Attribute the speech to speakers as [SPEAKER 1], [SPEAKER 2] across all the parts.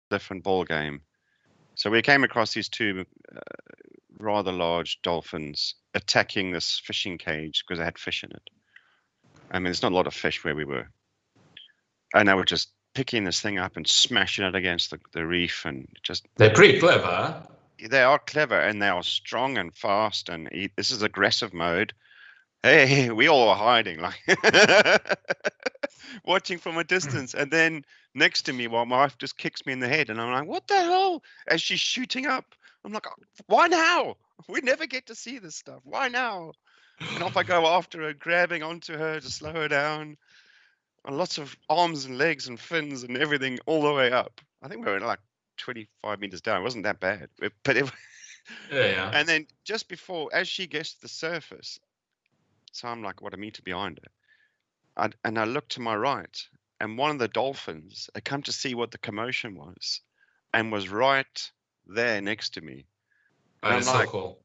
[SPEAKER 1] different ball game. So we came across these two rather large dolphins attacking this fishing cage because they had fish in it. I mean, there's not a lot of fish where we were. And they were just picking this thing up and smashing it against the reef, and just...
[SPEAKER 2] They're pretty clever.
[SPEAKER 1] They are clever, and they are strong and fast, and this is aggressive mode. Hey, we all were hiding, like watching from a distance. And then next to me, while my wife just kicks me in the head, and I'm like, what the hell? As she's shooting up, I'm like, why now? We never get to see this stuff. Why now? And off I go after her, grabbing onto her to slow her down. And lots of arms and legs and fins and everything all the way up. I think we were like 25 meters down. It wasn't that bad. But
[SPEAKER 2] Yeah.
[SPEAKER 1] And then just before, as she gets to the surface, so I'm like, what, a meter behind her. And I look to my right, and one of the dolphins had come to see what the commotion was and was right there next to me. And
[SPEAKER 2] I'm like, so cool.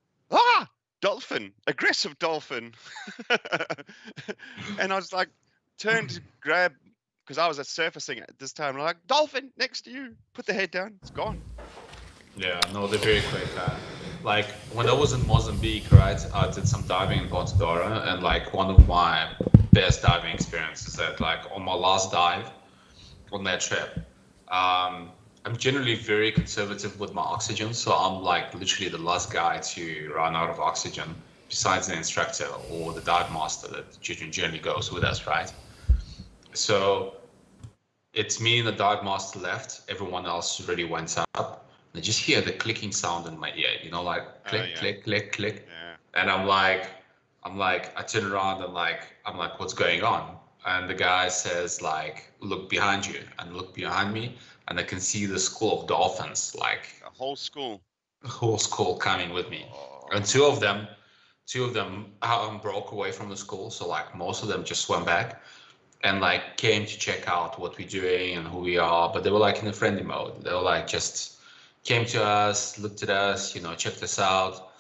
[SPEAKER 1] Dolphin, aggressive dolphin. And I was like, turned to grab, because I was surfacing at this time. I'm like, dolphin next to you. Put the head down. It's gone.
[SPEAKER 2] Yeah, no, they're very quick. Like when I was in Mozambique, right, I did some diving in Ponta, and like one of my best diving experiences that, like, on my last dive on that trip, I'm generally very conservative with my oxygen, so I'm like literally the last guy to run out of oxygen, besides the instructor or the dive master that generally goes with us, right? So it's me and the dive master left. Everyone else already went up. I just hear the clicking sound in my ear, you know, like click, click, click, click.
[SPEAKER 1] Yeah.
[SPEAKER 2] And I'm like, I turn around and I'm like, what's going on? And the guy says, like, look behind you, and look behind me, and I can see the school of dolphins, like
[SPEAKER 1] a whole school
[SPEAKER 2] coming with me. And two of them broke away from the school, so like most of them just swam back and like came to check out what we're doing and who we are, but they were like in a friendly mode. They were like just came to us, looked at us, you know, checked us out,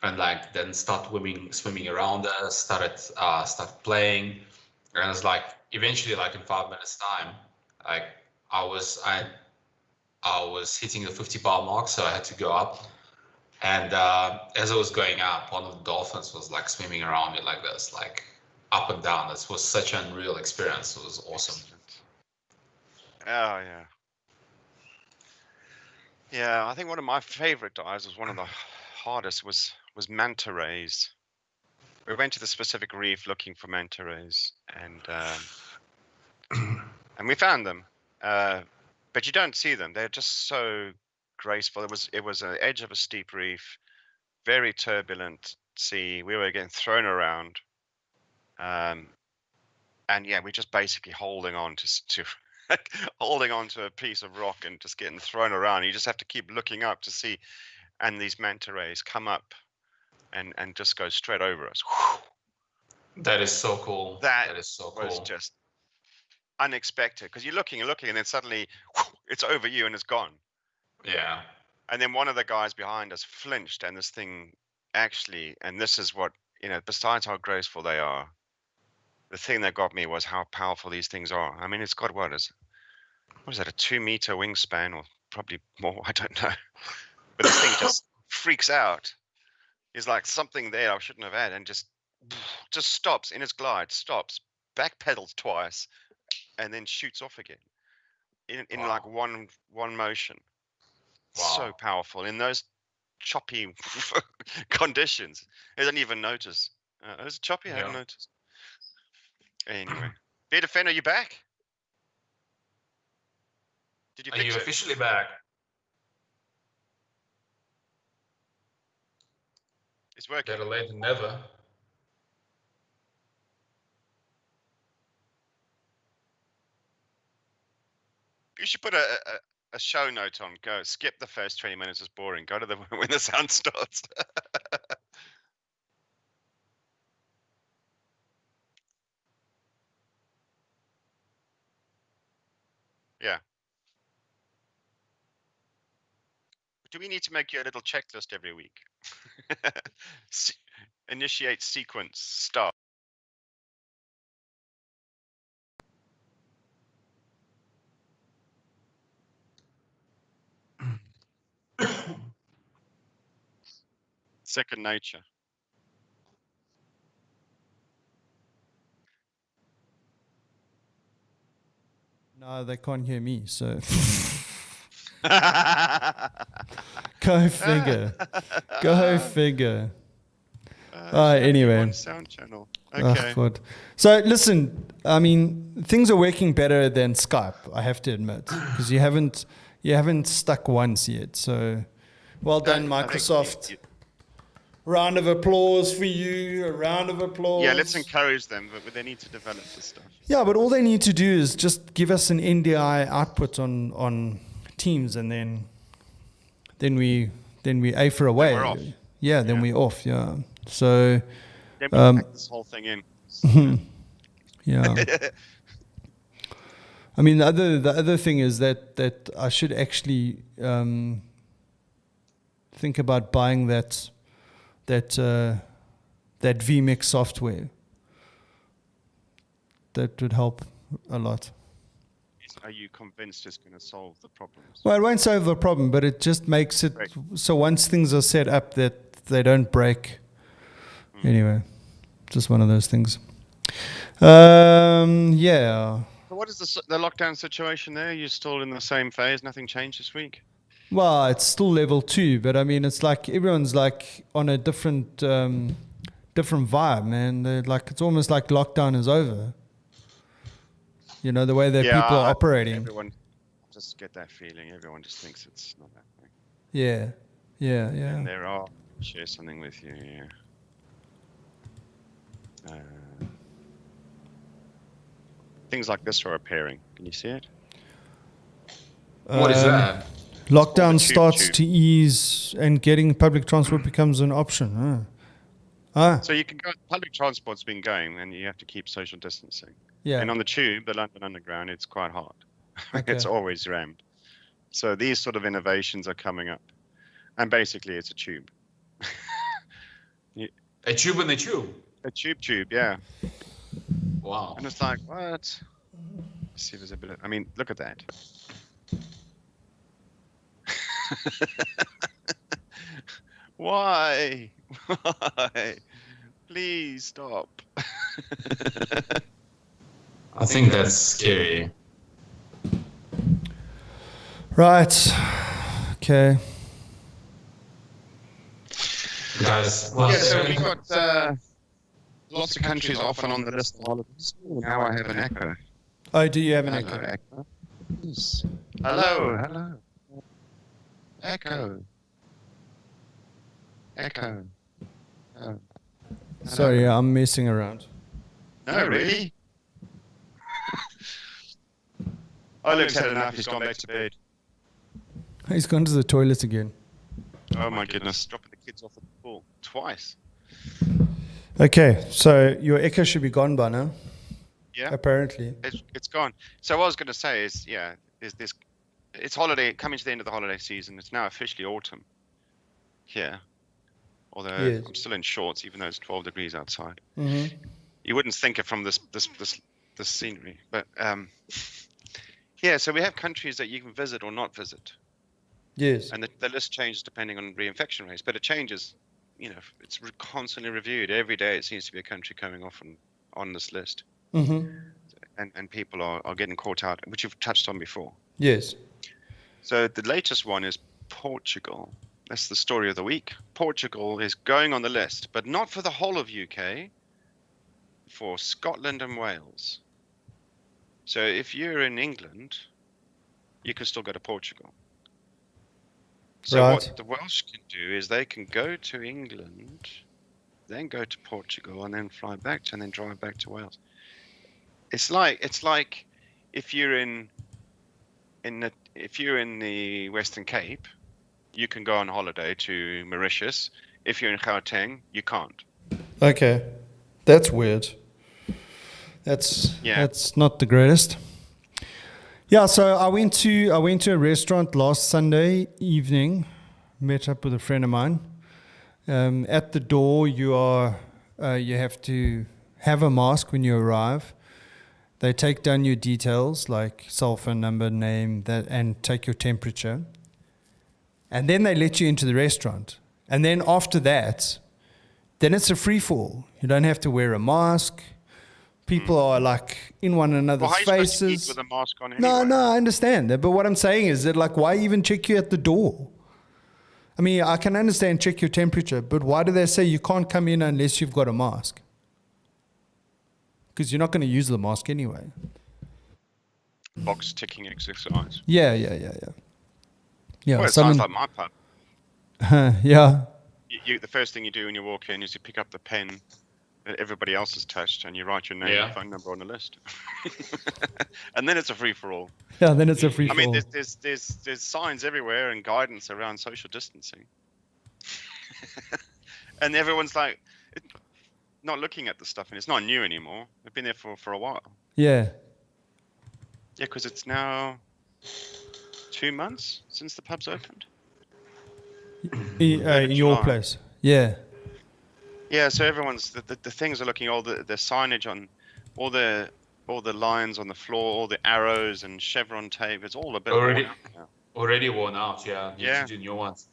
[SPEAKER 2] and like then start swimming around us, started playing. And it's like eventually, like in 5 minutes time, like I was hitting the 50-bar mark, so I had to go up. And as I was going up, one of the dolphins was like swimming around me like this, like up and down. This was such an unreal experience. It was awesome.
[SPEAKER 1] Excellent. Oh yeah. Yeah, I think one of my favorite dives was one of the hardest was manta rays. We went to the specific reef looking for manta rays, and we found them, but you don't see them. They're just so graceful. It was an edge of a steep reef, very turbulent sea. We were getting thrown around, and yeah, we're just basically holding on to holding on to a piece of rock and just getting thrown around. You just have to keep looking up to see, and these manta rays come up and just go straight over us.
[SPEAKER 2] That is so cool. That is so cool.
[SPEAKER 1] Was just unexpected, because you're looking, and then suddenly it's over you and it's gone.
[SPEAKER 2] Yeah.
[SPEAKER 1] And then one of the guys behind us flinched, and this thing actually, and this is what, you know, besides how graceful they are, the thing that got me was how powerful these things are. I mean, it's got what is that, a 2-meter wingspan, or probably more, I don't know. But this thing just freaks out. It's like something there I shouldn't have had, and just stops in its glide, stops, backpedals twice, and then shoots off again in
[SPEAKER 2] Wow.
[SPEAKER 1] like one motion.
[SPEAKER 2] Wow.
[SPEAKER 1] So powerful in those choppy conditions. I didn't even notice. It was choppy. I hadn't noticed. Anyway, Bearded Fen, are you back? Did you fix it?
[SPEAKER 2] Are you officially back?
[SPEAKER 1] It's working.
[SPEAKER 2] Better late than never.
[SPEAKER 1] You should put a show note on. Go skip the first 20 minutes. It's boring. Go to the when the sound starts. Yeah. Do we need to make you a little checklist every week? Initiate sequence, start. second nature.
[SPEAKER 3] No, they can't hear me, so go figure. Go figure. Anyway.
[SPEAKER 1] One sound channel.
[SPEAKER 3] Oh,
[SPEAKER 1] Okay.
[SPEAKER 3] God. So listen, I mean, things are working better than Skype, I have to admit, because you haven't stuck once yet. So well done,
[SPEAKER 1] I think
[SPEAKER 3] Microsoft. Round of applause for you. A round of applause.
[SPEAKER 1] Yeah, let's encourage them, but they need to develop this stuff.
[SPEAKER 3] Yeah, but all they need to do is just give us an NDI output on Teams, and then we afer away.
[SPEAKER 1] Then we're off.
[SPEAKER 3] Yeah, then we're off. Yeah. So.
[SPEAKER 1] Then we pack this whole thing in.
[SPEAKER 3] Yeah. I mean, the other thing is that I should actually think about buying that vMix software. That would help a lot.
[SPEAKER 1] Are you convinced it's going to solve the problems?
[SPEAKER 3] Well, it won't solve the problem, but it just makes it so once things are set up that they don't break. Anyway, just one of those things. Yeah.
[SPEAKER 1] So what is the lockdown situation there? You're still in the same phase? Nothing changed this week?
[SPEAKER 3] Well, it's still level 2, but I mean, it's like everyone's like on a different vibe, man. They're like, it's almost like lockdown is over. You know, the way that people are operating.
[SPEAKER 1] Everyone just get that feeling. Everyone just thinks it's not that way.
[SPEAKER 3] Yeah.
[SPEAKER 1] And there are, share something with you, things like this are appearing. Can you see it?
[SPEAKER 2] What is that?
[SPEAKER 3] Lockdown starts to ease and getting public transport becomes an option.
[SPEAKER 1] So you can go, public transport's been going and you have to keep social distancing.
[SPEAKER 3] Yeah.
[SPEAKER 1] And on the tube, the London Underground, it's quite hard.
[SPEAKER 3] Okay.
[SPEAKER 1] It's always rammed. So these sort of innovations are coming up. And basically it's a tube.
[SPEAKER 2] A tube in the tube?
[SPEAKER 1] A tube, yeah.
[SPEAKER 2] Wow.
[SPEAKER 1] And it's like, what? Let's see if there's a bit of, I mean, look at that. Why? Please stop.
[SPEAKER 2] I think that's scary.
[SPEAKER 3] Right. Okay.
[SPEAKER 2] Guys,
[SPEAKER 1] So we've got lots of countries off and on the list of holidays. Now I have an echo.
[SPEAKER 3] Oh, do you have an echo?
[SPEAKER 1] Echo. Yes. Hello. Echo. Oh.
[SPEAKER 3] Sorry, I'm messing around.
[SPEAKER 1] No, really? Luke's had enough. He's gone back to bed.
[SPEAKER 3] He's gone to the toilet again.
[SPEAKER 1] Oh my goodness. Dropping the kids off at the pool. Twice.
[SPEAKER 3] Okay, so your echo should be gone by now.
[SPEAKER 1] Yeah.
[SPEAKER 3] Apparently.
[SPEAKER 1] It's gone. So what I was going to say is, it's holiday, coming to the end of the holiday season. It's now officially autumn here. Although
[SPEAKER 3] Yes.
[SPEAKER 1] I'm still in shorts, even though it's 12 degrees outside.
[SPEAKER 3] Mm-hmm.
[SPEAKER 1] You wouldn't think it from this scenery, but yeah. So we have countries that you can visit or not visit,
[SPEAKER 3] Yes.
[SPEAKER 1] and the list changes depending on reinfection rates. But it changes, it's constantly reviewed every day. It seems to be a country coming off on this list,
[SPEAKER 3] Mm-hmm.
[SPEAKER 1] and people are getting caught out, which you've touched on before.
[SPEAKER 3] Yes.
[SPEAKER 1] So the latest one is Portugal. That's the story of the week. Portugal is going on the list, but not for the whole of UK, for Scotland and Wales. So if you're in England, you can still go to Portugal. So
[SPEAKER 3] Right.
[SPEAKER 1] what the Welsh can do is they can go to England, then go to Portugal, and then fly back and then drive back to Wales. It's like if you're in the Western Cape, you can go on holiday to Mauritius. If you're in Gauteng, you can't.
[SPEAKER 3] Okay. That's weird. That's not the greatest. Yeah, so I went to a restaurant last Sunday evening, met up with a friend of mine. At the door you have to have a mask when you arrive. They take down your details like cell phone number, name, and take your temperature. And then they let you into the restaurant. And then after that, then it's a free-for-all. You don't have to wear a mask. People are like in one another's
[SPEAKER 1] Well, how are you supposed to eat
[SPEAKER 3] faces.
[SPEAKER 1] with a mask on anyway?
[SPEAKER 3] No, I understand that. But what I'm saying is that, like, why even check you at the door? I mean, I can understand check your temperature, but why do they say you can't come in unless you've got a mask? Because you're not going to use the mask anyway.
[SPEAKER 1] Box ticking exercise.
[SPEAKER 3] Yeah. Yeah,
[SPEAKER 1] Well, it sounds like my pub.
[SPEAKER 3] yeah.
[SPEAKER 1] The first thing you do when you walk in is you pick up the pen that everybody else has touched and you write your name and phone number on the list. And then it's a free-for-all.
[SPEAKER 3] Yeah, then it's a free-for-all.
[SPEAKER 1] I mean, there's signs everywhere and guidance around social distancing. And everyone's like, not looking at the stuff, and it's not new anymore. They've been there for a while.
[SPEAKER 3] Yeah.
[SPEAKER 1] Yeah, because it's now 2 months since the pub's opened.
[SPEAKER 3] In your place. Yeah.
[SPEAKER 1] Yeah, so everyone's the things are looking, all the signage on all the lines on the floor, all the arrows and chevron tape. It's all a bit
[SPEAKER 2] already worn out. Yeah. You need to do new ones.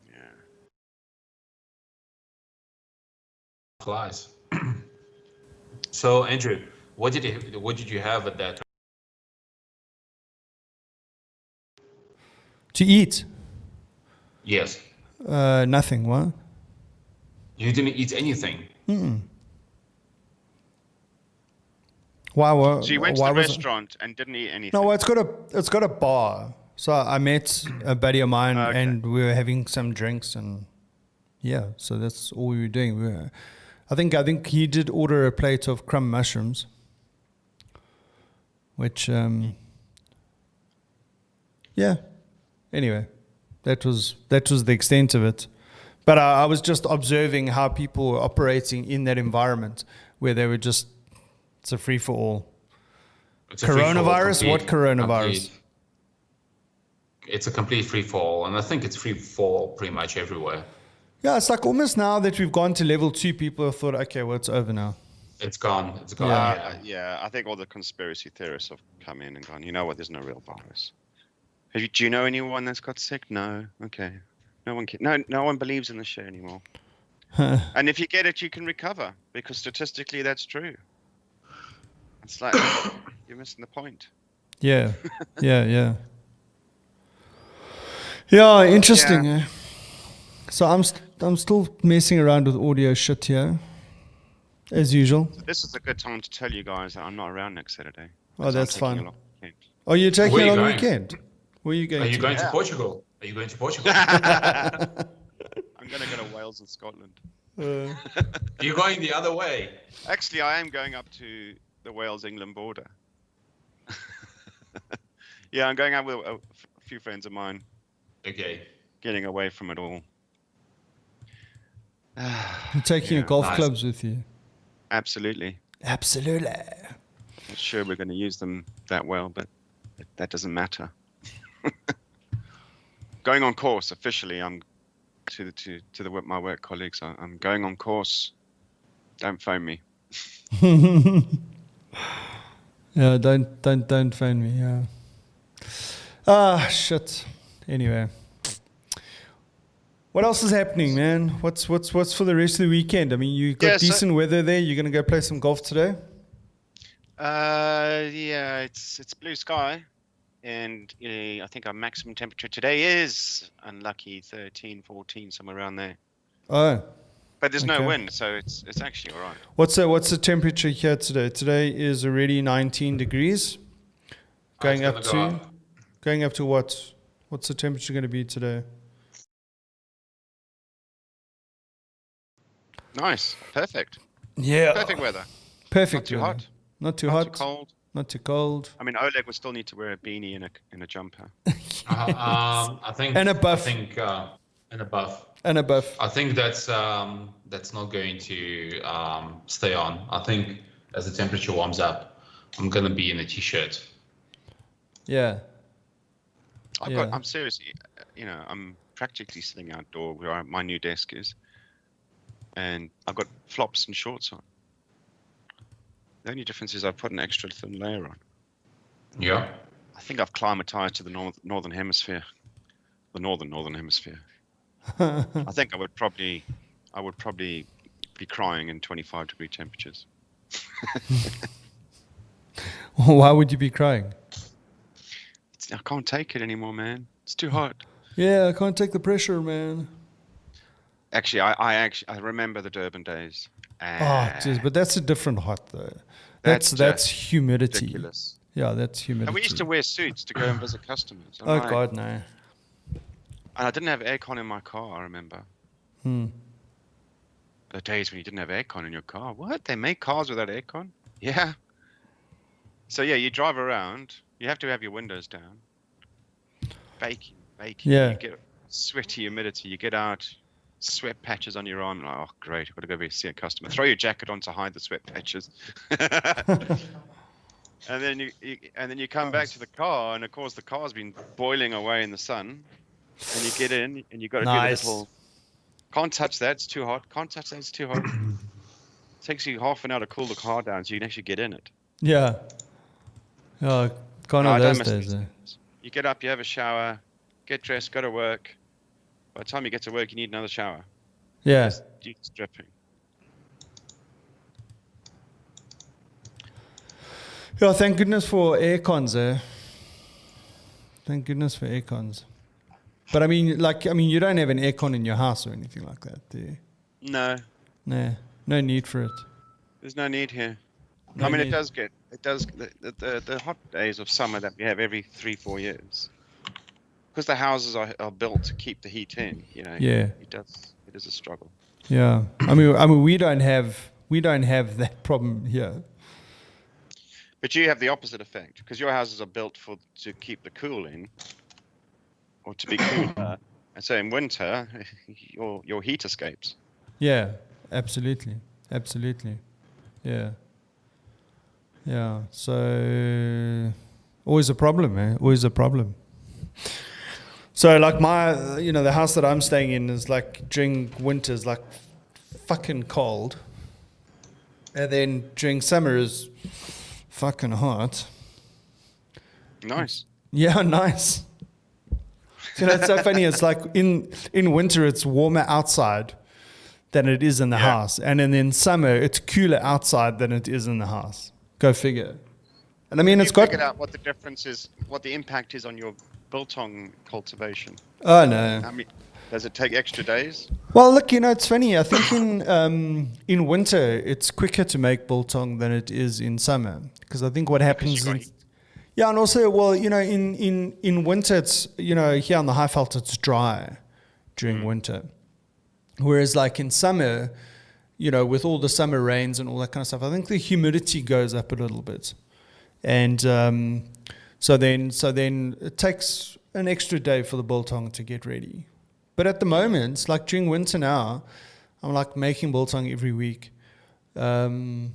[SPEAKER 1] Yeah.
[SPEAKER 2] Flies. So Andrew, what did you have at that?
[SPEAKER 3] To eat?
[SPEAKER 2] Yes.
[SPEAKER 3] Nothing. What?
[SPEAKER 2] You didn't eat anything.
[SPEAKER 3] Why?
[SPEAKER 1] So you went to the restaurant and didn't eat anything?
[SPEAKER 3] No, well, it's got a bar. So I met a buddy of mine and we were having some drinks and yeah, so that's all we were doing. I think he did order a plate of crumb mushrooms, which yeah. Anyway, that was the extent of it. But I was just observing how people were operating in that environment where they were just, it's a free-for-all. Coronavirus? What coronavirus?
[SPEAKER 2] It's a complete free-for-all, and I think it's free-for-all pretty much everywhere.
[SPEAKER 3] Yeah, it's like almost now that we've gone to level 2, people have thought, okay, well, it's over now.
[SPEAKER 2] It's gone. It's gone.
[SPEAKER 1] Yeah, I think all the conspiracy theorists have come in and gone, you know what, there's no real virus. Do you know anyone that's got sick? No. Okay. No one believes in the shit anymore. And if you get it, you can recover because statistically that's true. It's like you're missing the point.
[SPEAKER 3] Yeah. Yeah, interesting.
[SPEAKER 1] Yeah.
[SPEAKER 3] So I'm still messing around with audio shit here, as usual.
[SPEAKER 1] So this is a good time to tell you guys that I'm not around next Saturday.
[SPEAKER 3] Oh, that's fun. Oh, you're taking it on the weekend? Where are you going?
[SPEAKER 2] Are you going to Portugal? Are you going to Portugal?
[SPEAKER 1] I'm going to go to Wales and Scotland.
[SPEAKER 2] You're going the other way.
[SPEAKER 1] Actually, I am going up to the Wales-England border. Yeah, I'm going out with a few friends of mine.
[SPEAKER 2] Okay.
[SPEAKER 1] Getting away from it all.
[SPEAKER 3] You're taking your golf clubs with you?
[SPEAKER 1] Absolutely.
[SPEAKER 3] Not
[SPEAKER 1] sure we're going to use them that well, but that doesn't matter. Going on course officially. I'm to my work colleagues. I'm going on course. Don't phone me.
[SPEAKER 3] Yeah, don't phone me. Yeah. Ah, shit. Anyway, what else is happening, man? What's for the rest of the weekend? I mean, you got decent weather there. You're gonna go play some golf today?
[SPEAKER 1] Yeah, it's blue sky. And I think our maximum temperature today is unlucky 13, 14, somewhere around there.
[SPEAKER 3] Oh.
[SPEAKER 1] But there's no wind, so it's actually all right.
[SPEAKER 3] What's the temperature here today? Today is already 19 degrees. Going up to what? What's the temperature going to be today?
[SPEAKER 1] Nice. Perfect.
[SPEAKER 3] Yeah.
[SPEAKER 1] Perfect weather.
[SPEAKER 3] Perfect.
[SPEAKER 1] Not too hot.
[SPEAKER 3] Not too hot.
[SPEAKER 1] Not too cold.
[SPEAKER 3] Not too cold.
[SPEAKER 1] I mean, Oleg would still need to wear a beanie and a jumper.
[SPEAKER 2] I think.
[SPEAKER 3] And a buff.
[SPEAKER 2] I think and a buff.
[SPEAKER 3] And a buff.
[SPEAKER 2] I think that's not going to stay on. I think as the temperature warms up, I'm gonna be in a t-shirt.
[SPEAKER 3] Yeah.
[SPEAKER 1] I'm seriously, I'm practically sitting outdoor where my new desk is, and I've got flops and shorts on. The only difference is I've put an extra thin layer on.
[SPEAKER 2] Yeah.
[SPEAKER 1] I think I've climatized to the northern hemisphere, the northern hemisphere. I think I would probably be crying in 25-degree temperatures.
[SPEAKER 3] Why would you be crying?
[SPEAKER 1] I can't take it anymore, man. It's too hot.
[SPEAKER 3] Yeah, I can't take the pressure, man.
[SPEAKER 1] Actually, I remember the Durban days.
[SPEAKER 3] Geez, but that's a different hot though. That's humidity.
[SPEAKER 1] Ridiculous.
[SPEAKER 3] Yeah, that's humidity.
[SPEAKER 1] And we used to wear suits to go and visit customers.
[SPEAKER 3] Oh God, no.
[SPEAKER 1] And I didn't have aircon in my car, I remember. The days when you didn't have aircon in your car. What? They make cars without aircon? Yeah. So yeah, you drive around. You have to have your windows down. Baking.
[SPEAKER 3] Yeah.
[SPEAKER 1] You get sweaty humidity. You get out, sweat patches on your arm. Like, oh, great! I've got to go see a customer. Throw your jacket on to hide the sweat patches. And then you come back to the car, and of course the car's been boiling away in the sun. And you get in, and you got to do the little. Can't touch that; it's too hot. Can't touch that; it's too hot. It takes you half an hour to cool the car down, so you can actually get in it.
[SPEAKER 3] Yeah. Yeah, gone are those days.
[SPEAKER 1] You get up, you have a shower, get dressed, go to work. By the time you get to work, you need another shower.
[SPEAKER 3] Yeah.
[SPEAKER 1] It's dripping.
[SPEAKER 3] Yeah, thank goodness for aircons, eh? Thank goodness for aircons. But I mean, you don't have an aircon in your house or anything like that, do you?
[SPEAKER 1] No.
[SPEAKER 3] Nah, no need for it.
[SPEAKER 1] There's no need here.
[SPEAKER 3] No
[SPEAKER 1] I mean,
[SPEAKER 3] need.
[SPEAKER 1] the hot days of summer that we have every 3-4 years, because the houses are built to keep the heat in. You know.
[SPEAKER 3] Yeah.
[SPEAKER 1] It is a struggle.
[SPEAKER 3] Yeah. I mean, we don't have that problem here.
[SPEAKER 1] But you have the opposite effect, because your houses are built to keep the cool in, or to be cooler. And so in winter, your heat escapes.
[SPEAKER 3] Yeah, absolutely. Yeah. Yeah. So always a problem, man. Always a problem. So like the house that I'm staying in is like during winters like fucking cold, and then during summer is fucking hot.
[SPEAKER 1] Nice.
[SPEAKER 3] Yeah, nice. It's so funny. It's like in winter it's warmer outside than it is in the house, and then in summer it's cooler outside than it is in the house. Go figure. And I mean, it's got.
[SPEAKER 1] Figured out what the difference is, what the impact is on your biltong cultivation.
[SPEAKER 3] Oh no.
[SPEAKER 1] I mean, does it take extra days?
[SPEAKER 3] Well, look, it's funny. I think in winter it's quicker to make biltong than it is in summer, because I think what happens. Yeah, and also, well, in winter it's here on the Highveld it's dry during winter, whereas like in summer, with all the summer rains and all that kind of stuff, I think the humidity goes up a little bit. And so then it takes an extra day for the biltong to get ready. But at the moment, like during winter now, I'm like making biltong every week. It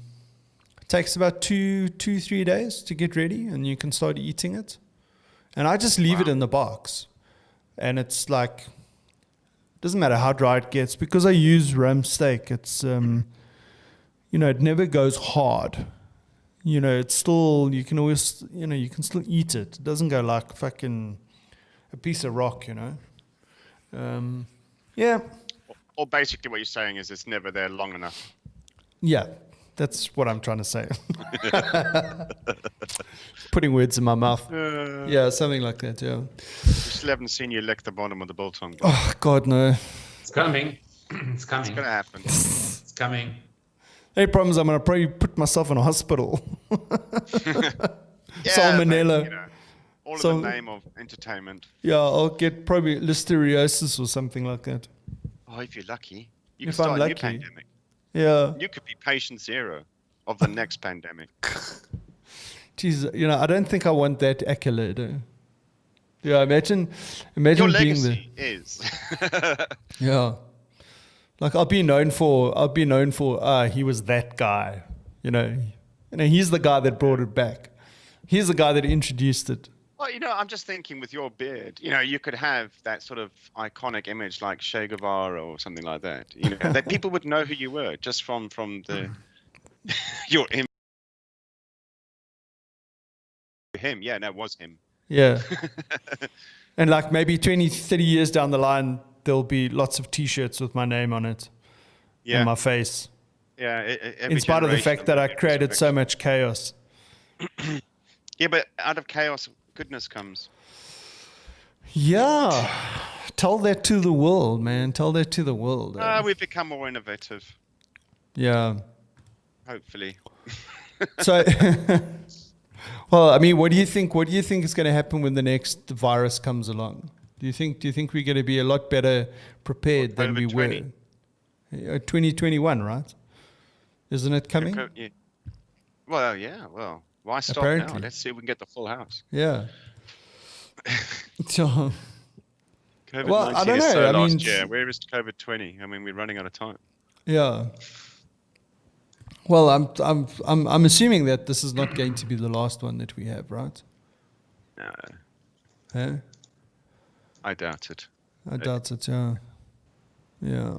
[SPEAKER 3] takes about 2-3 days to get ready, and you can start eating it. And I just leave it in the box. And it's like, doesn't matter how dry it gets, because I use rump steak. It's it never goes hard. It's still, you can always, you can still eat it. It doesn't go like fucking a piece of rock. Yeah.
[SPEAKER 1] Or basically what you're saying is it's never there long enough.
[SPEAKER 3] Yeah, that's what I'm trying to say. Putting words in my mouth. Yeah, something like that. Yeah.
[SPEAKER 1] We still haven't seen you lick the bottom of the biltong.
[SPEAKER 3] Oh God, no.
[SPEAKER 2] It's coming. It's coming.
[SPEAKER 1] It's gonna happen.
[SPEAKER 2] It's coming.
[SPEAKER 3] Any problems? I'm gonna probably put myself in a hospital. Salmonella.
[SPEAKER 1] But, all in the name of entertainment.
[SPEAKER 3] Yeah, I'll get probably listeriosis or something like that.
[SPEAKER 1] Oh, if you're lucky, you
[SPEAKER 3] If
[SPEAKER 1] can
[SPEAKER 3] I'm
[SPEAKER 1] start a new
[SPEAKER 3] lucky.
[SPEAKER 1] pandemic.
[SPEAKER 3] Yeah.
[SPEAKER 1] You could be patient zero of the next pandemic.
[SPEAKER 3] Jeez, I don't think I want that accolade. Yeah, imagine
[SPEAKER 1] Your
[SPEAKER 3] being
[SPEAKER 1] legacy is.
[SPEAKER 3] Yeah. Like I'll be known for he was that guy, he's the guy that brought it back. He's the guy that introduced it.
[SPEAKER 1] Well, I'm just thinking with your beard, you could have that sort of iconic image like Che Guevara or something like that. That people would know who you were just from the your image. Him, yeah, no, it was him.
[SPEAKER 3] Yeah. And like maybe 20, 30 years down the line, there'll be lots of T-shirts with my name on it and my face.
[SPEAKER 1] Yeah.
[SPEAKER 3] In spite of the fact that I created so much chaos.
[SPEAKER 1] Yeah, but out of chaos, goodness comes.
[SPEAKER 3] Yeah. Tell that to the world, man. Tell that to the world.
[SPEAKER 1] We've become more innovative.
[SPEAKER 3] Yeah.
[SPEAKER 1] Hopefully.
[SPEAKER 3] So, well, I mean, what do you think is going to happen when the next virus comes along? Do you think we're going to be a lot better prepared than we were? 2021, right? Isn't it coming?
[SPEAKER 1] Yeah. Well, yeah. Well, why stop
[SPEAKER 3] Apparently.
[SPEAKER 1] now? Let's see if we can get the full house.
[SPEAKER 3] Yeah. So,
[SPEAKER 1] COVID-19
[SPEAKER 3] well, I don't
[SPEAKER 1] is
[SPEAKER 3] know.
[SPEAKER 1] so
[SPEAKER 3] I mean,
[SPEAKER 1] last year. Where is COVID-20? I mean, we're running out of time.
[SPEAKER 3] yeah. Well, I'm assuming that this is not going to be the last one that we have, right?
[SPEAKER 1] No,
[SPEAKER 3] Huh?
[SPEAKER 1] I doubt it.
[SPEAKER 3] I doubt it. Yeah. Yeah.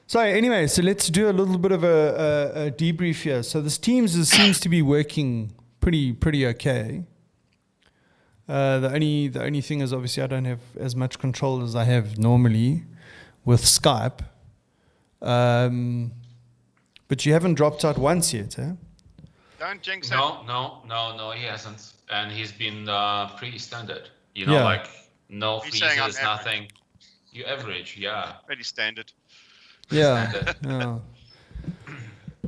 [SPEAKER 3] So anyway, so let's do a little bit of a debrief here. So this Teams seems to be working pretty okay. The only thing is obviously I don't have as much control as I have normally with Skype. But you haven't dropped out once yet, eh?
[SPEAKER 1] Don't jinx it.
[SPEAKER 2] No, he hasn't, and he's been pretty standard. You know,
[SPEAKER 3] Yeah.
[SPEAKER 2] like no
[SPEAKER 1] He's saying I'm
[SPEAKER 2] freezes, nothing. You average, yeah.
[SPEAKER 1] Pretty standard.
[SPEAKER 3] Yeah. Yeah.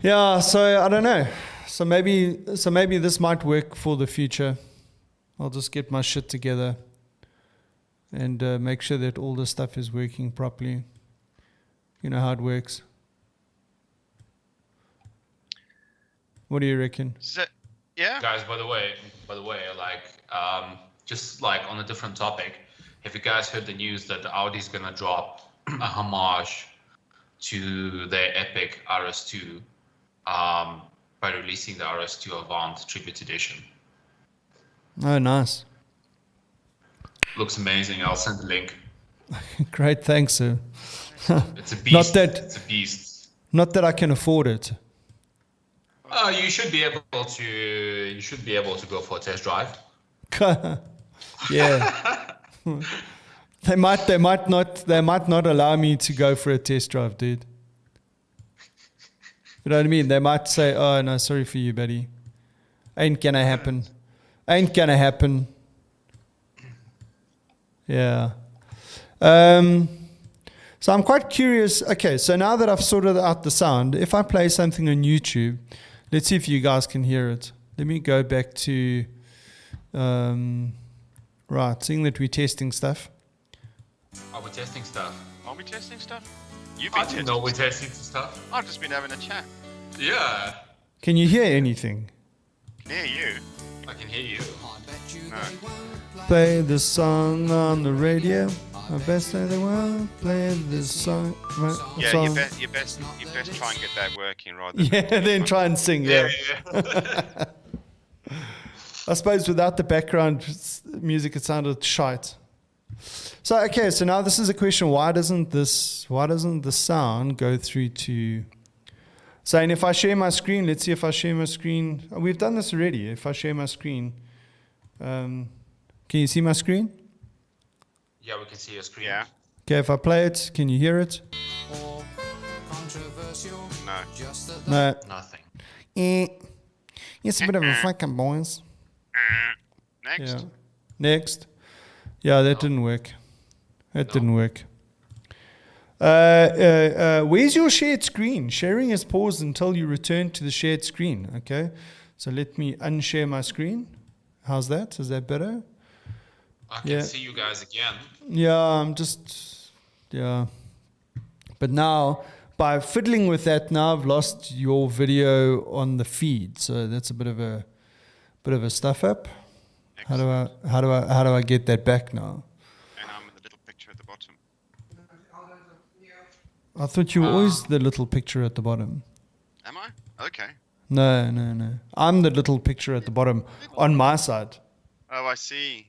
[SPEAKER 3] Yeah, so I don't know. So maybe this might work for the future. I'll just get my shit together and make sure that all the stuff is working properly. You know how it works. What do you reckon?
[SPEAKER 1] So, yeah.
[SPEAKER 2] Guys, by the way, like just like on a different topic, have you guys heard the news that Audi's gonna drop a homage to their epic RS2 by releasing the RS2 Avant Tribute Edition?
[SPEAKER 3] Oh, nice.
[SPEAKER 2] Looks amazing. I'll send the link.
[SPEAKER 3] Great, thanks, sir.
[SPEAKER 2] It's a beast.
[SPEAKER 3] It's
[SPEAKER 2] a beast.
[SPEAKER 3] Not that I can afford it.
[SPEAKER 2] You should be able to. You should be able to go for a test drive.
[SPEAKER 3] Yeah. They might not allow me to go for a test drive, dude. You know what I mean? They might say, "Oh no, sorry for you, buddy. Ain't gonna happen. Ain't gonna happen." Yeah. So I'm quite curious. Okay, so now that I've sorted out the sound, if I play something on YouTube, let's see if you guys can hear it. Let me go back to, right, seeing that we're testing stuff.
[SPEAKER 2] Are we testing stuff?
[SPEAKER 1] Are we testing stuff? You've been
[SPEAKER 2] I didn't know we're testing stuff.
[SPEAKER 1] I've just been having a chat.
[SPEAKER 2] Yeah.
[SPEAKER 3] Can you hear anything?
[SPEAKER 1] Near you.
[SPEAKER 2] I can hear you.
[SPEAKER 1] No.
[SPEAKER 3] Play this song on the radio. I best say they won't play this song. Right,
[SPEAKER 1] Yeah,
[SPEAKER 3] song.
[SPEAKER 1] you best try and get that working rather than
[SPEAKER 3] Yeah, then try and sing. Yeah. I suppose without the background music, it sounded shite. So okay, so now this is a question: why doesn't the sound go through to? So, and if I share my screen, let's see if I share my screen. Oh, we've done this already. If I share my screen, can you see my screen?
[SPEAKER 2] Yeah, we can see your screen.
[SPEAKER 1] Yeah.
[SPEAKER 3] Okay, if I play it, can you hear it?
[SPEAKER 1] No.
[SPEAKER 3] No.
[SPEAKER 2] Nothing.
[SPEAKER 3] It's a bit of a fucking boys.
[SPEAKER 1] Next.
[SPEAKER 3] Yeah. Next. Yeah, that didn't work. Didn't work. Where's your shared screen? Sharing is paused until you return to the shared screen. Okay. So let me unshare my screen. How's that? Is that better?
[SPEAKER 2] I can see you guys again.
[SPEAKER 3] Yeah, yeah. But now, by fiddling with that, now I've lost your video on the feed. So that's a bit of a stuff up. How do I get that back now?
[SPEAKER 1] And I'm in the little picture at the bottom.
[SPEAKER 3] I thought you were always the little picture at the bottom.
[SPEAKER 1] Am I? Okay.
[SPEAKER 3] No. I'm the little picture at the bottom on my side.
[SPEAKER 1] Oh, I see.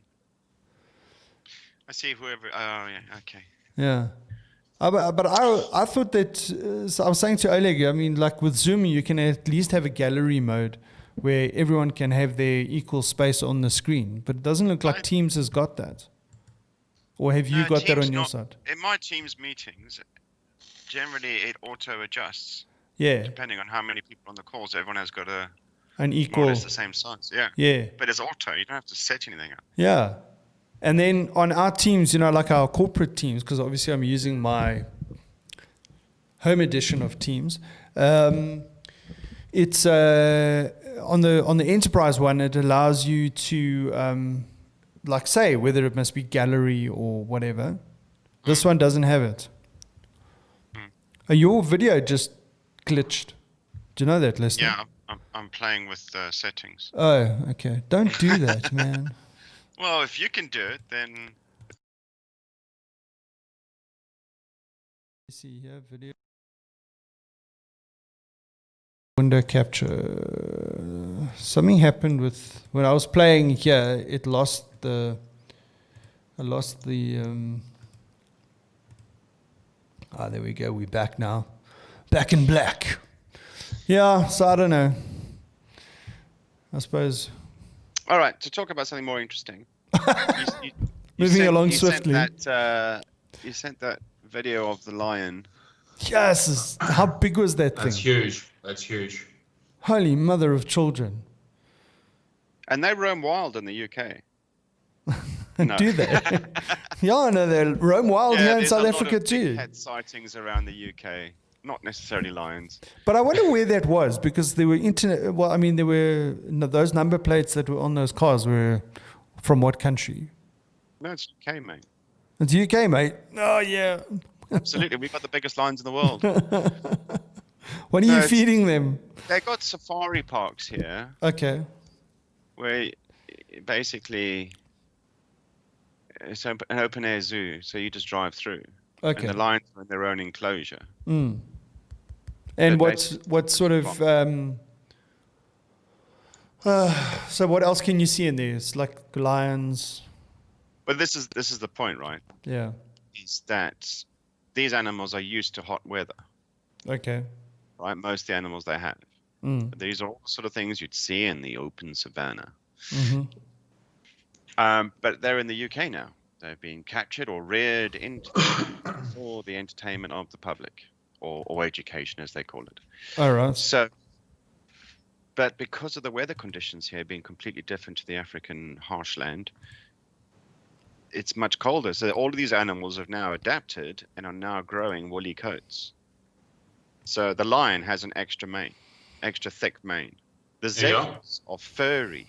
[SPEAKER 1] I see whoever. Oh, yeah. Okay.
[SPEAKER 3] Yeah. But I thought that, so I was saying to Oleg, I mean, like with Zoom, you can at least have a gallery mode where everyone can have their equal space on the screen. But it doesn't look like Teams has got that. Or have you got that
[SPEAKER 1] Teams
[SPEAKER 3] on your
[SPEAKER 1] not,
[SPEAKER 3] side?
[SPEAKER 1] in my team's meetings, generally it auto adjusts
[SPEAKER 3] Yeah,
[SPEAKER 1] depending on how many people on the call. So everyone has got a
[SPEAKER 3] an
[SPEAKER 1] more or
[SPEAKER 3] equal.
[SPEAKER 1] less the same size. Yeah.
[SPEAKER 3] Yeah,
[SPEAKER 1] But it's auto. You don't have to set anything up.
[SPEAKER 3] yeah. And then on our teams, like our corporate teams, because obviously I'm using my home edition of Teams. It's on the enterprise one. It allows you to like say whether it must be gallery or whatever. This one doesn't have it. Your video just glitched. Do you know that, Lester?
[SPEAKER 1] Yeah, I'm playing with settings.
[SPEAKER 3] Oh, okay. Don't do that, man.
[SPEAKER 1] Well, if you can do it, then
[SPEAKER 3] See here, video. Window capture. Something happened with when I was playing here. It lost the. I lost the. There we go. We're back now. Back in black. Yeah. So I don't know. I suppose.
[SPEAKER 1] all right. To talk about something more interesting.
[SPEAKER 3] Moving along swiftly.
[SPEAKER 1] You sent that video of the lion.
[SPEAKER 3] Yes. How big was that thing?
[SPEAKER 2] That's huge. That's huge.
[SPEAKER 3] Holy mother of children.
[SPEAKER 1] And they roam wild in the UK. No.
[SPEAKER 3] Do they? Yeah, no, they roam wild here in
[SPEAKER 1] there's
[SPEAKER 3] South
[SPEAKER 1] a lot
[SPEAKER 3] Africa
[SPEAKER 1] of
[SPEAKER 3] too.
[SPEAKER 1] big cat sightings around the UK. Not necessarily lions.
[SPEAKER 3] But I wonder where that was, because there were there were those number plates that were on those cars were from what country?
[SPEAKER 1] No, it's UK, mate.
[SPEAKER 3] It's UK, mate. Oh yeah.
[SPEAKER 1] Absolutely, we've got the biggest lions in the world.
[SPEAKER 3] What are you feeding them?
[SPEAKER 1] They've got safari parks here.
[SPEAKER 3] Okay.
[SPEAKER 1] Where basically it's an open air zoo, so you just drive through.
[SPEAKER 3] Okay.
[SPEAKER 1] And the lions are in their own enclosure.
[SPEAKER 3] Mm. And what sort of so what else can you see in there? It's like lions.
[SPEAKER 1] But this is the point, right?
[SPEAKER 3] Yeah.
[SPEAKER 1] Is that these animals are used to hot weather,
[SPEAKER 3] Okay.
[SPEAKER 1] right? Most of the animals they have.
[SPEAKER 3] Mm.
[SPEAKER 1] These are all sort of things you'd see in the open savannah.
[SPEAKER 3] Mm-hmm.
[SPEAKER 1] But they're in the UK now. They're being captured or reared for the entertainment of the public, or education, as they call it.
[SPEAKER 3] All right.
[SPEAKER 1] So, but because of the weather conditions here being completely different to the African harshland, it's much colder. So all of these animals have now adapted and are now growing woolly coats. So the lion has an extra mane, extra thick mane. The zebras are furry.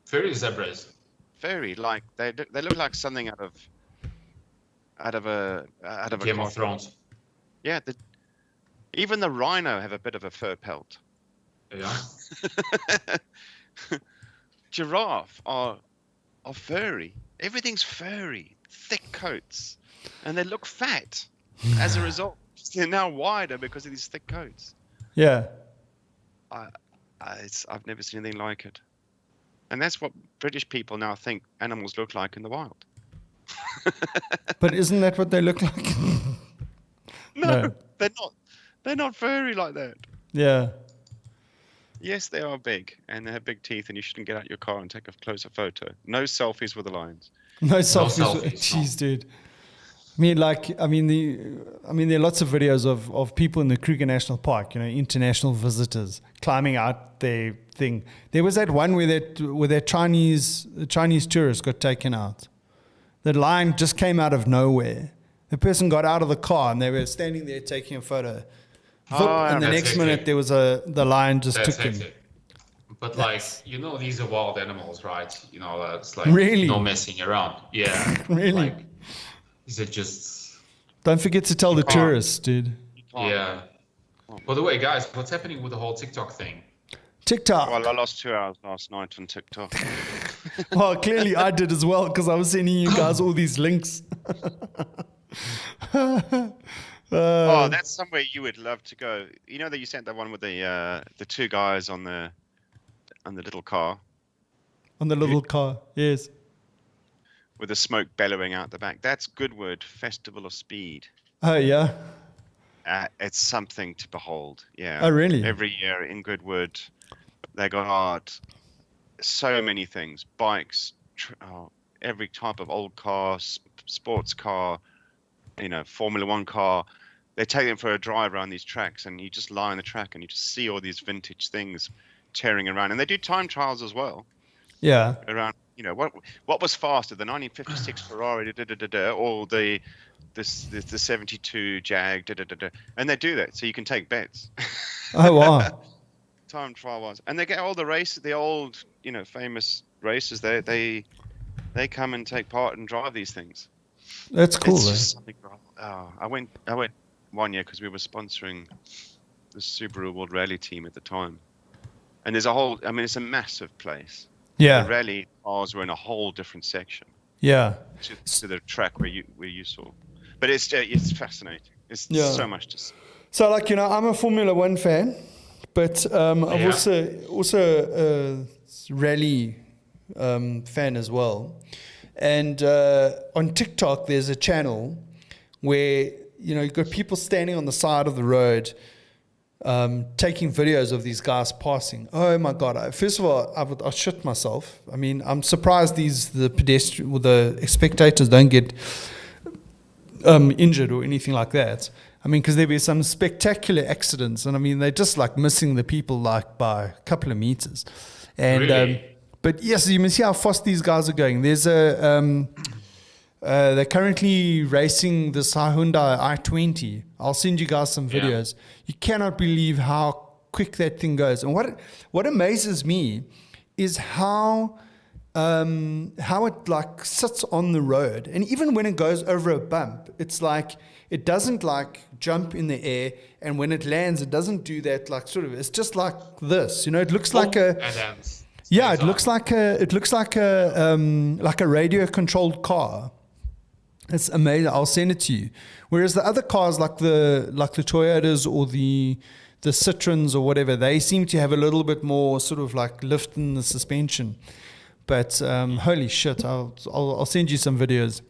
[SPEAKER 2] Furry zebras.
[SPEAKER 1] Furry, like they look like something out of a
[SPEAKER 2] Game of Thrones.
[SPEAKER 1] Yeah, even the rhino have a bit of a fur pelt.
[SPEAKER 2] Yeah.
[SPEAKER 1] Giraffe are furry. Everything's furry, thick coats, and they look fat as a result. They're now wider because of these thick coats.
[SPEAKER 3] Yeah.
[SPEAKER 1] I've never seen anything like it. And that's what British people now think animals look like in the wild.
[SPEAKER 3] But isn't that what they look like?
[SPEAKER 1] No, they're not. They're not furry like that.
[SPEAKER 3] Yeah.
[SPEAKER 1] Yes, they are big, and they have big teeth, and you shouldn't get out your car and take a closer photo. No selfies with the lions.
[SPEAKER 3] No selfies. Jeez, dude. There are lots of videos of people in the Kruger National Park, international visitors climbing out their thing. There was that one where that Chinese tourist got taken out. The lion just came out of nowhere. The person got out of the car and they were standing there taking a photo. And the next minute there was the lion just took him.
[SPEAKER 2] But these are wild animals, right? It's like
[SPEAKER 3] really?
[SPEAKER 2] No messing around. Yeah.
[SPEAKER 3] Really?
[SPEAKER 2] These are just...
[SPEAKER 3] Don't forget to tell the tourists, dude.
[SPEAKER 2] Yeah. By the way, guys, what's happening with the whole TikTok thing?
[SPEAKER 3] TikTok.
[SPEAKER 1] Well, I lost 2 hours last night on TikTok.
[SPEAKER 3] Well, clearly I did as well, because I was sending you guys all these links.
[SPEAKER 1] That's somewhere you would love to go. You know that you sent that one with the two guys on the little car.
[SPEAKER 3] On the little car, yes.
[SPEAKER 1] With the smoke bellowing out the back. That's Goodwood Festival of Speed.
[SPEAKER 3] Oh yeah.
[SPEAKER 1] It's something to behold. Yeah.
[SPEAKER 3] Oh really?
[SPEAKER 1] Every year in Goodwood, they got so many things, bikes. every type of old car, sports car, Formula One car. They take them for a drive around these tracks, and you just lie on the track and you just see all these vintage things tearing around. And they do time trials as well.
[SPEAKER 3] Yeah.
[SPEAKER 1] Around, what was faster, the 1956 Ferrari, or the 72 Jag, and they do that, so you can take bets.
[SPEAKER 3] Oh wow.
[SPEAKER 1] Time trial wise, and they get all the races, the old, famous races. They come and take part and drive these things.
[SPEAKER 3] That's cool.
[SPEAKER 1] It's just something. I went 1 year because we were sponsoring the Subaru World Rally team at the time, and there's it's a massive place.
[SPEAKER 3] Yeah.
[SPEAKER 1] The rally cars were in a whole different section.
[SPEAKER 3] Yeah.
[SPEAKER 1] To the track where you saw, but it's fascinating. It's so much to see.
[SPEAKER 3] So I'm a Formula One fan, but I'm also a rally fan as well. And on TikTok, there's a channel where you've got people standing on the side of the road, taking videos of these guys passing. Oh my God! First of all, I shit myself. I mean, I'm surprised the spectators don't get injured or anything like that. I mean, because there'd be some spectacular accidents, and I mean, they're just like missing the people like by a couple of meters. And
[SPEAKER 2] Really?
[SPEAKER 3] but yes, you can see how fast these guys are going. There's they're currently racing this Hyundai i20. I'll send you guys some videos. You cannot believe how quick that thing goes. And what amazes me is how it like sits on the road. And even when it goes over a bump, it's like it doesn't like jump in the air. And when it lands, it doesn't do that like sort of. It's just like this. It looks like a. Yeah, it looks like a radio controlled car. It's amazing. I'll send it to you. Whereas the other cars, like the Toyotas or the Citroens or whatever, they seem to have a little bit more sort of like lift in the suspension. But holy shit, I'll send you some videos.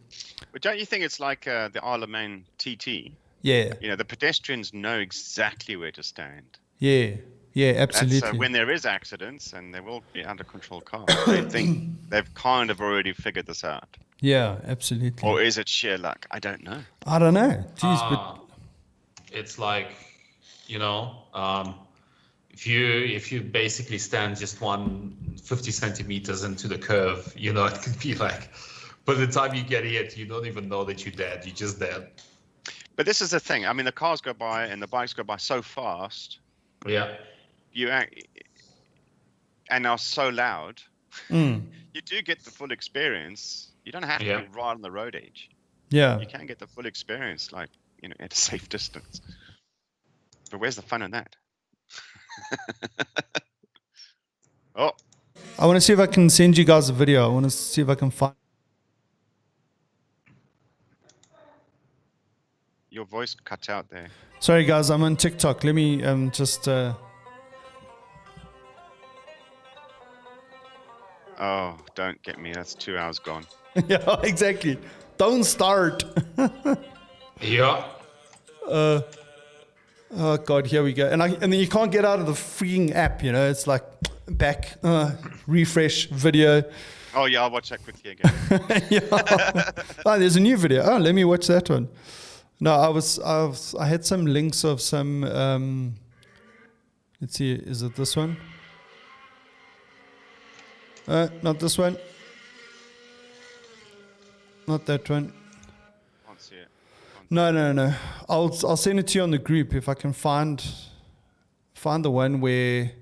[SPEAKER 1] But don't you think it's like the Isle of Man TT?
[SPEAKER 3] Yeah.
[SPEAKER 1] The pedestrians know exactly where to stand.
[SPEAKER 3] Yeah. Yeah, absolutely.
[SPEAKER 1] So when there is accidents, and there will be under control cars, they think they've kind of already figured this out.
[SPEAKER 3] Yeah, absolutely.
[SPEAKER 1] Or is it sheer luck? I don't know.
[SPEAKER 3] I don't know. Jeez, but
[SPEAKER 2] it's like, if you basically stand just 50 centimeters into the curve, it could be like, by the time you get hit, you don't even know that you're dead. You're just dead.
[SPEAKER 1] But this is the thing. I mean, the cars go by and the bikes go by so fast.
[SPEAKER 2] Yeah.
[SPEAKER 1] And are so loud. You do get the full experience. You don't have to be right on the road edge.
[SPEAKER 3] Yeah.
[SPEAKER 1] You can get the full experience, like, at a safe distance. But where's the fun in that? Oh.
[SPEAKER 3] I want to see if I can send you guys a video. I want to see if I can find.
[SPEAKER 1] Your voice cut out there.
[SPEAKER 3] Sorry, guys. I'm on TikTok. Let me just.
[SPEAKER 1] Oh, don't get me. That's 2 hours gone.
[SPEAKER 3] Yeah, exactly. Don't start.
[SPEAKER 2] Yeah.
[SPEAKER 3] Oh God, here we go. And then you can't get out of the freaking app. It's like back, refresh video.
[SPEAKER 1] Oh yeah, I'll watch that quickly again.
[SPEAKER 3] Yeah. Oh, there's a new video. Oh, let me watch that one. No, I had some links of some. Let's see. Is it this one? Not this one. Not that one.
[SPEAKER 1] Can't see it.
[SPEAKER 3] No. I'll send it to you on the group if I can find the one where.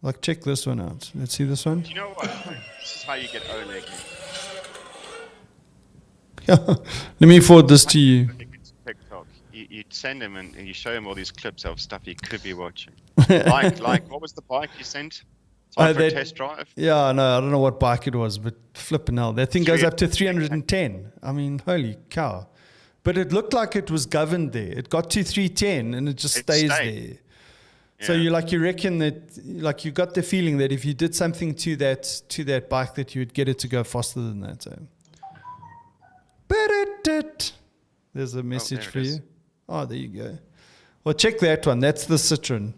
[SPEAKER 3] Like, check this one out. Let's see this one.
[SPEAKER 1] Do you know what? This is how you get Oleg.
[SPEAKER 3] Let me forward this to you.
[SPEAKER 1] TikTok. You send him and you show him all these clips of stuff he could be watching. Like what was the bike you sent? For a test drive?
[SPEAKER 3] Yeah, no, I don't know what bike it was, but flipping hell. That thing goes up to 310. I mean, holy cow. But it looked like it was governed there. It got to 310 and it just stays there. Yeah. So you reckon that, like, you got the feeling that if you did something to that bike that you would get it to go faster than that. So. There's a message for you. Oh, there you go. Well, check that one. That's the Citroen.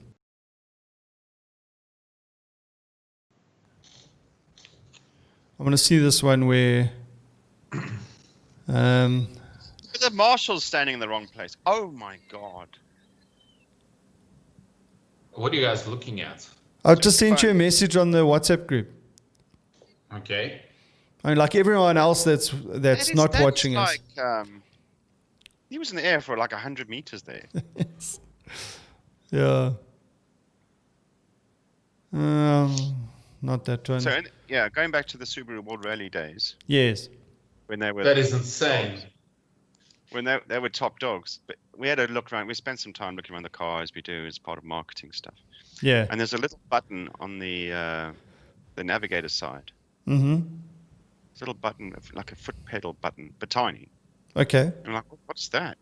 [SPEAKER 3] I want to see this one where.
[SPEAKER 1] The marshal's standing in the wrong place. Oh my god.
[SPEAKER 2] What are you guys looking at?
[SPEAKER 3] I just sent you a message on the WhatsApp group.
[SPEAKER 2] Okay.
[SPEAKER 3] I mean, like everyone else that's not watching us.
[SPEAKER 1] He was in the air for like 100 meters there.
[SPEAKER 3] Yeah. Not that one.
[SPEAKER 1] So going back to the Subaru World Rally days.
[SPEAKER 3] Yes.
[SPEAKER 1] When they were.
[SPEAKER 2] That is insane.
[SPEAKER 1] Dogs, when they were top dogs, but we had a look around. We spent some time looking around the car as we do as part of marketing stuff.
[SPEAKER 3] Yeah.
[SPEAKER 1] And there's a little button on the navigator side.
[SPEAKER 3] Mm-hmm.
[SPEAKER 1] It's a little button, like a foot pedal button, but tiny.
[SPEAKER 3] Okay.
[SPEAKER 1] I'm like, what's that?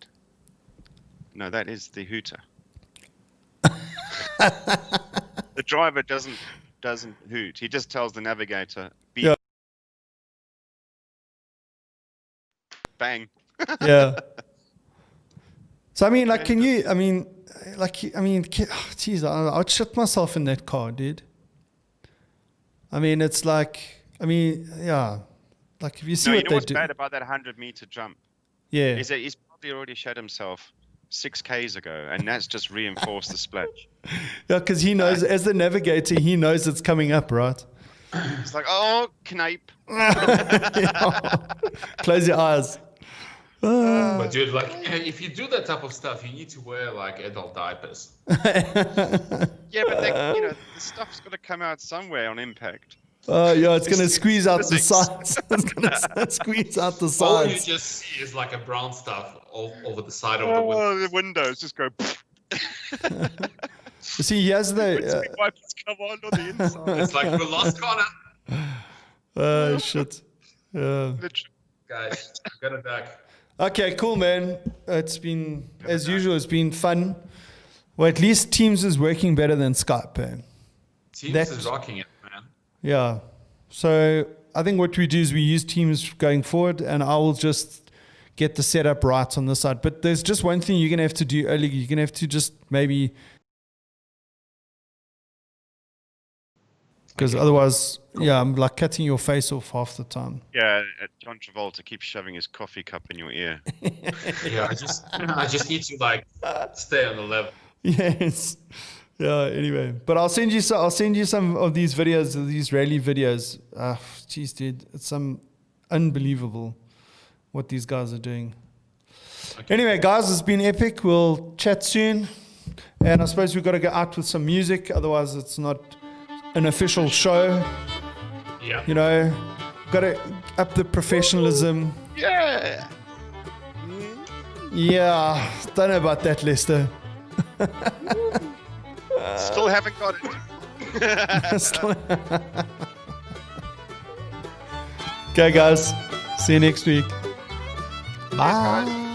[SPEAKER 1] No, that is the hooter. The driver doesn't hoot. He just tells the navigator, beep.
[SPEAKER 3] Yeah.
[SPEAKER 1] Bang.
[SPEAKER 3] Yeah. So I mean, like, geez, I'd shit myself in that car, dude. I mean, it's like, yeah, like if you see what
[SPEAKER 1] know
[SPEAKER 3] they
[SPEAKER 1] what's
[SPEAKER 3] do.
[SPEAKER 1] bad about that 100-meter jump?
[SPEAKER 3] Yeah.
[SPEAKER 1] Is that he's probably already shot himself 6Ks ago, and that's just reinforced the splash.
[SPEAKER 3] Yeah, because he knows, as the navigator, he knows it's coming up, right?
[SPEAKER 1] It's like, oh, knipe.
[SPEAKER 3] Close your eyes.
[SPEAKER 2] But dude, like, if you do that type of stuff, you need to wear like adult diapers.
[SPEAKER 1] Yeah, but the stuff's got to come out somewhere on impact.
[SPEAKER 3] Yeah, it's going to squeeze out the sides. It's going to squeeze out the sides.
[SPEAKER 2] All you just see is like a brown stuff all over the side of the window.
[SPEAKER 1] Oh, the windows just go.
[SPEAKER 3] You see, he has the.
[SPEAKER 1] Wipers come on the inside.
[SPEAKER 2] It's like the lost corner.
[SPEAKER 3] Oh, shit. Yeah.
[SPEAKER 2] Guys, got it back.
[SPEAKER 3] Okay, cool, man. It's been, as usual, it's been fun. Well, at least Teams is working better than Skype, man.
[SPEAKER 2] Teams is rocking it, man.
[SPEAKER 3] Yeah. So I think what we do is we use Teams going forward, and I will just get the setup right on this side. But there's just one thing you're going to have to do early. You're going to have to just maybe... Because otherwise, yeah, I'm like cutting your face off half the time.
[SPEAKER 1] Yeah, John Travolta keeps shoving his coffee cup in your ear.
[SPEAKER 2] Yeah, I just need to like stay on the level.
[SPEAKER 3] Yes. Yeah. Anyway, but I'll send you some of these videos, these rally videos. Geez, dude, it's unbelievable what these guys are doing. Okay. Anyway, guys, it's been epic. We'll chat soon, and I suppose we've got to go out with some music. Otherwise, it's not an official show.
[SPEAKER 2] Yeah.
[SPEAKER 3] You know, got to up the professionalism.
[SPEAKER 1] Yeah.
[SPEAKER 3] Yeah. Don't know about that, Lester.
[SPEAKER 1] Still haven't got it.
[SPEAKER 3] Okay, guys. See you next week. Bye.
[SPEAKER 1] Guys.